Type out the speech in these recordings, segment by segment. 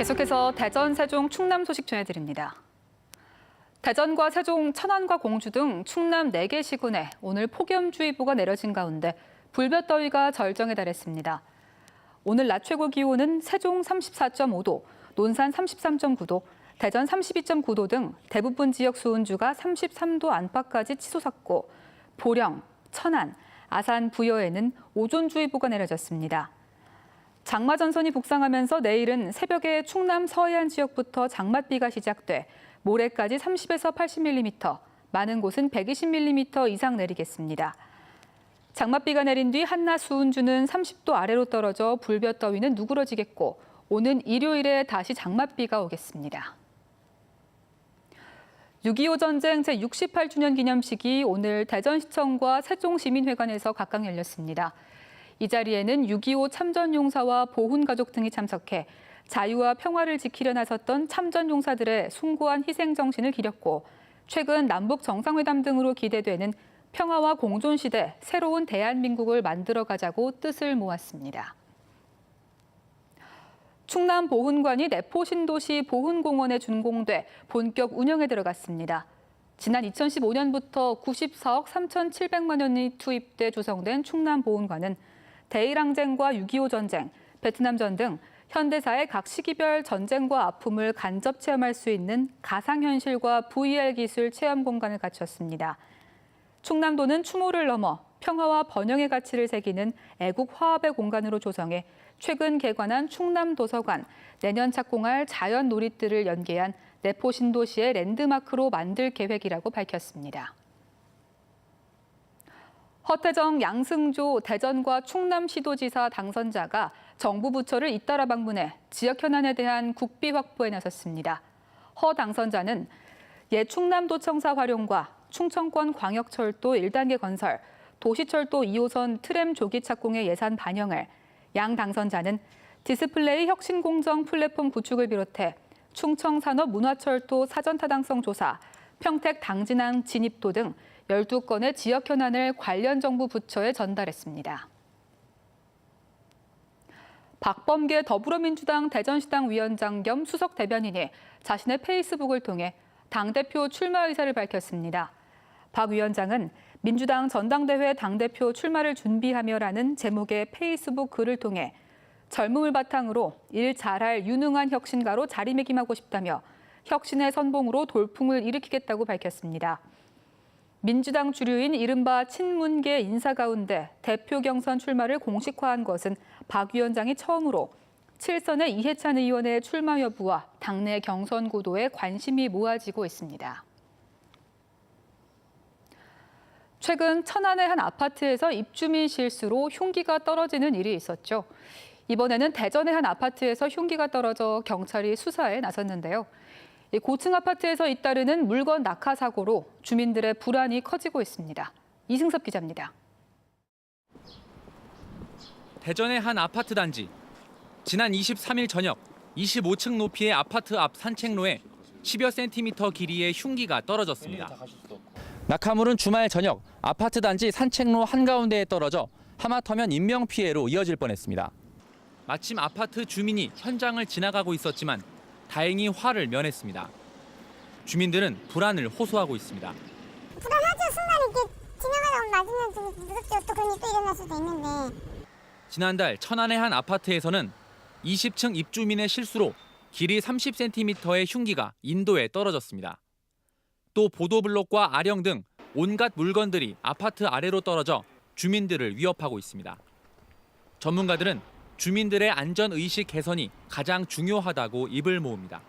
계속해서 대전, 세종, 충남 소식 전해드립니다. 대전과 세종, 천안과 공주 등 충남 4개 시군에 오늘 폭염주의보가 내려진 가운데 불볕더위가 절정에 달했습니다. 오늘 낮 최고 기온은 세종 34.5도, 논산 33.9도, 대전 32.9도 등 대부분 지역 수온주가 33도 안팎까지 치솟았고 보령, 천안, 아산, 부여에는 오존주의보가 내려졌습니다. 장마 전선이 북상하면서 내일은 새벽에 충남 서해안 지역부터 장맛비가 시작돼 모레까지 30에서 80mm, 많은 곳은 120mm 이상 내리겠습니다. 장맛비가 내린 뒤 한낮 수온주는 30도 아래로 떨어져 불볕더위는 누그러지겠고 오는 일요일에 다시 장맛비가 오겠습니다. 6.25 전쟁 제68주년 기념식이 오늘 대전시청과 세종시민회관에서 각각 열렸습니다. 이 자리에는 6.25 참전용사와 보훈가족 등이 참석해 자유와 평화를 지키려 나섰던 참전용사들의 숭고한 희생 정신을 기렸고 최근 남북 정상회담 등으로 기대되는 평화와 공존 시대 새로운 대한민국을 만들어가자고 뜻을 모았습니다. 충남 보훈관이 내포 신도시 보훈공원에 준공돼 본격 운영에 들어갔습니다. 지난 2015년부터 94억 3,700만 원이 투입돼 조성된 충남 보훈관은 대일항쟁과 6.25 전쟁, 베트남전 등 현대사의 각 시기별 전쟁과 아픔을 간접 체험할 수 있는 가상현실과 VR 기술 체험 공간을 갖췄습니다. 충남도는 추모를 넘어 평화와 번영의 가치를 새기는 애국 화합의 공간으로 조성해 최근 개관한 충남도서관, 내년 착공할 자연 놀이터를 연계한 내포 신도시의 랜드마크로 만들 계획이라고 밝혔습니다. 허태정, 양승조 대전과 충남시도지사 당선자가 정부 부처를 잇따라 방문해 지역 현안에 대한 국비 확보에 나섰습니다. 허 당선자는 옛 충남도청사 활용과 충청권 광역철도 1단계 건설, 도시철도 2호선 트램 조기 착공의 예산 반영을, 양 당선자는 디스플레이 혁신공정 플랫폼 구축을 비롯해 충청산업문화철도 사전타당성 조사, 평택 당진항 진입도 등 12건의 지역 현안을 관련 정부 부처에 전달했습니다. 박범계 더불어민주당 대전시당 위원장 겸 수석 대변인이 자신의 페이스북을 통해 당대표 출마 의사를 밝혔습니다. 박 위원장은 민주당 전당대회 당대표 출마를 준비하며라는 제목의 페이스북 글을 통해 젊음을 바탕으로 일 잘할 유능한 혁신가로 자리매김하고 싶다며 혁신의 선봉으로 돌풍을 일으키겠다고 밝혔습니다. 민주당 주류인 이른바 친문계 인사 가운데 대표 경선 출마를 공식화한 것은 박 위원장이 처음으로 7선의 이해찬 의원의 출마 여부와 당내 경선 구도에 관심이 모아지고 있습니다. 최근 천안의 한 아파트에서 입주민 실수로 흉기가 떨어지는 일이 있었죠. 이번에는 대전의 한 아파트에서 흉기가 떨어져 경찰이 수사에 나섰는데요. 고층 아파트에서 잇따르는 물건 낙하 사고로 주민들의 불안이 커지고 있습니다. 이승섭 기자입니다. 대전의 한 아파트 단지. 지난 23일 저녁 25층 높이의 아파트 앞 산책로에 10여 센티미터 길이의 흉기가 떨어졌습니다. 낙하물은 주말 저녁 아파트 단지 산책로 한가운데에 떨어져 하마터면 인명피해로 이어질 뻔했습니다. 마침 아파트 주민이 현장을 지나가고 있었지만 다행히 화를 면했습니다. 주민들은 불안을 호소하고 있습니다. 불안하죠. 순간 이렇게 지나가다 맞으면 좀 무섭죠. 또 그런 일이 또 일어날 수도 있는데. 지난달 천안의 한 아파트에서는 20층 입주민의 실수로 길이 30cm의 흉기가 인도에 떨어졌습니다. 또 보도블록과 아령 등 온갖 물건들이 아파트 아래로 떨어져 주민들을 위협하고 있습니다. 전문가들은 주민들의 안전의식 개선이 가장 중요하다고 입을 모읍니다.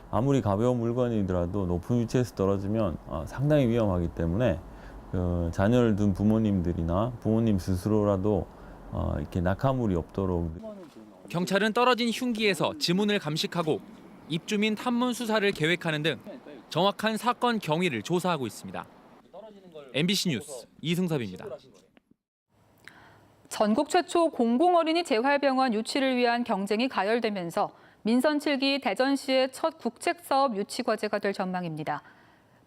아무리 가벼운 물건이더라도 높은 위치에서 떨어지면 상당히 위험하기 때문에 자녀를 둔 부모님들이나 부모님 스스로라도 이렇게 낙하물이 없도록. 경찰은 떨어진 흉기에서 지문을 감식하고 입주민 탐문 수사를 계획하는 등 정확한 사건 경위를 조사하고 있습니다. MBC 뉴스 이승섭입니다. 전국 최초 공공어린이 재활병원 유치를 위한 경쟁이 가열되면서 민선 7기 대전시의 첫 국책사업 유치 과제가 될 전망입니다.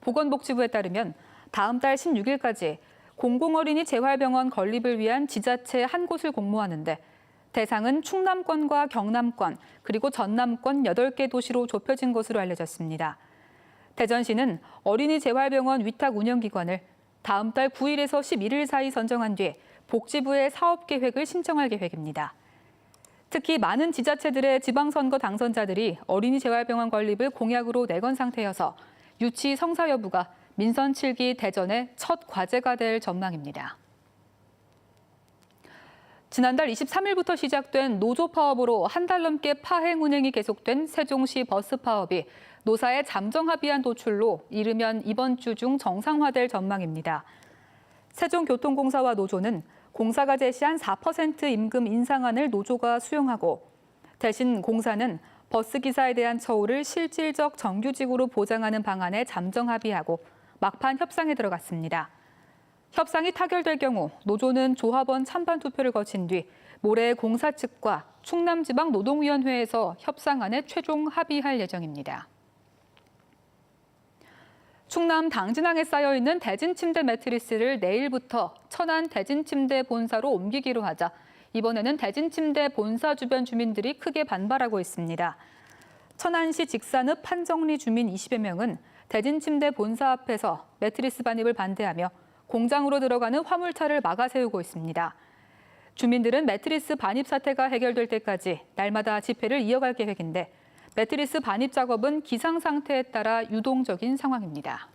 보건복지부에 따르면 다음 달 16일까지 공공어린이 재활병원 건립을 위한 지자체 한 곳을 공모하는데 대상은 충남권과 경남권, 그리고 전남권 8개 도시로 좁혀진 것으로 알려졌습니다. 대전시는 어린이 재활병원 위탁 운영기관을 다음 달 9일에서 11일 사이 선정한 뒤 복지부에 사업 계획을 신청할 계획입니다. 특히 많은 지자체들의 지방선거 당선자들이 어린이 재활병원 건립을 공약으로 내건 상태여서 유치 성사 여부가 민선 7기 대전의 첫 과제가 될 전망입니다. 지난달 23일부터 시작된 노조 파업으로 한 달 넘게 파행 운행이 계속된 세종시 버스 파업이 노사의 잠정 합의안 도출로 이르면 이번 주 중 정상화될 전망입니다. 세종교통공사와 노조는 공사가 제시한 4% 임금 인상안을 노조가 수용하고 대신 공사는 버스기사에 대한 처우를 실질적 정규직으로 보장하는 방안에 잠정 합의하고 막판 협상에 들어갔습니다. 협상이 타결될 경우 노조는 조합원 찬반 투표를 거친 뒤 모레 공사 측과 충남지방노동위원회에서 협상안에 최종 합의할 예정입니다. 충남 당진항에 쌓여있는 대진침대 매트리스를 내일부터 천안 대진침대 본사로 옮기기로 하자 이번에는 대진침대 본사 주변 주민들이 크게 반발하고 있습니다. 천안시 직산읍 판정리 주민 20여 명은 대진침대 본사 앞에서 매트리스 반입을 반대하며 공장으로 들어가는 화물차를 막아 세우고 있습니다. 주민들은 매트리스 반입 사태가 해결될 때까지 날마다 집회를 이어갈 계획인데 매트리스 반입 작업은 기상 상태에 따라 유동적인 상황입니다.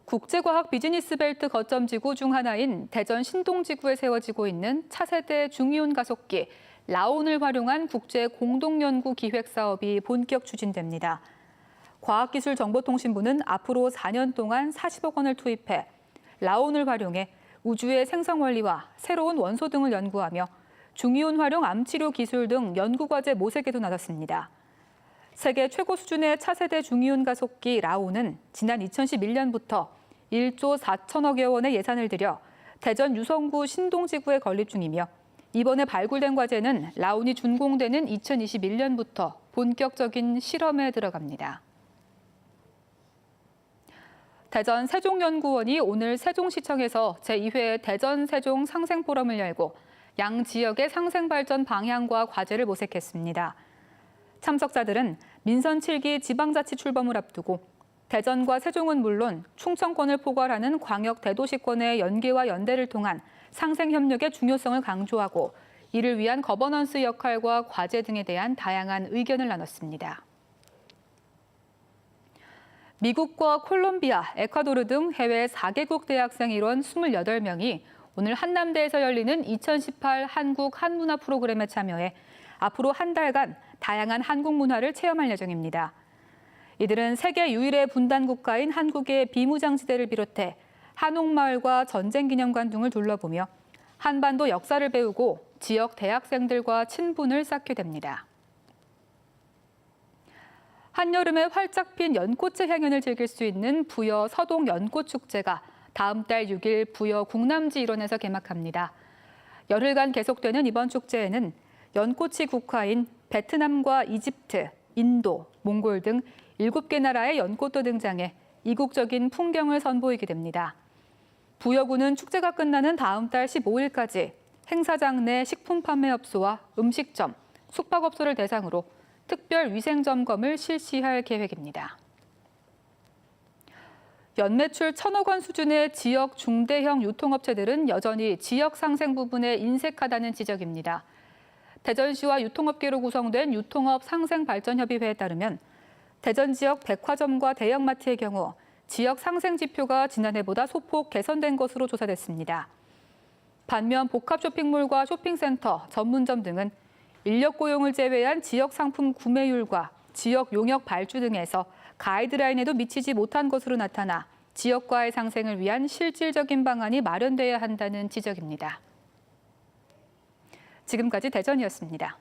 국제과학 비즈니스 벨트 거점지구 중 하나인 대전 신동지구에 세워지고 있는 차세대 중이온 가속기 라온을 활용한 국제 공동연구 기획 사업이 본격 추진됩니다. 과학기술정보통신부는 앞으로 4년 동안 40억 원을 투입해 라온을 활용해 우주의 생성 원리와 새로운 원소 등을 연구하며 중이온 활용 암치료 기술 등 연구과제 모색에도 나섰습니다. 세계 최고 수준의 차세대 중이온 가속기 라온은 지난 2011년부터 1조 4천억여 원의 예산을 들여 대전 유성구 신동지구에 건립 중이며 이번에 발굴된 과제는 라온이 준공되는 2021년부터 본격적인 실험에 들어갑니다. 대전 세종연구원이 오늘 세종시청에서 제2회 대전 세종 상생포럼을 열고 양 지역의 상생 발전 방향과 과제를 모색했습니다. 참석자들은 민선 7기 지방자치 출범을 앞두고 대전과 세종은 물론 충청권을 포괄하는 광역 대도시권의 연계와 연대를 통한 상생 협력의 중요성을 강조하고 이를 위한 거버넌스 역할과 과제 등에 대한 다양한 의견을 나눴습니다. 미국과 콜롬비아, 에콰도르 등 해외 4개국 대학생 일원 28명이 오늘 한남대에서 열리는 2018 한국 한문화 프로그램에 참여해 앞으로 한 달간 다양한 한국 문화를 체험할 예정입니다. 이들은 세계 유일의 분단 국가인 한국의 비무장지대를 비롯해 한옥마을과 전쟁기념관 등을 둘러보며 한반도 역사를 배우고 지역 대학생들과 친분을 쌓게 됩니다. 한여름에 활짝 핀 연꽃의 향연을 즐길 수 있는 부여 서동 연꽃축제가 다음 달 6일 부여 국남지 일원에서 개막합니다. 열흘간 계속되는 이번 축제에는 연꽃이 국화인 베트남과 이집트, 인도, 몽골 등 7개 나라의 연꽃도 등장해 이국적인 풍경을 선보이게 됩니다. 부여구는 축제가 끝나는 다음 달 15일까지 행사장 내 식품 판매업소와 음식점, 숙박업소를 대상으로 특별 위생점검을 실시할 계획입니다. 연매출 1,000억 원 수준의 지역 중대형 유통업체들은 여전히 지역 상생 부분에 인색하다는 지적입니다. 대전시와 유통업계로 구성된 유통업 상생발전협의회에 따르면 대전 지역 백화점과 대형마트의 경우 지역 상생 지표가 지난해보다 소폭 개선된 것으로 조사됐습니다. 반면 복합 쇼핑몰과 쇼핑센터, 전문점 등은 인력 고용을 제외한 지역 상품 구매율과 지역 용역 발주 등에서 가이드라인에도 미치지 못한 것으로 나타나 지역과의 상생을 위한 실질적인 방안이 마련돼야 한다는 지적입니다. 지금까지 대전이었습니다.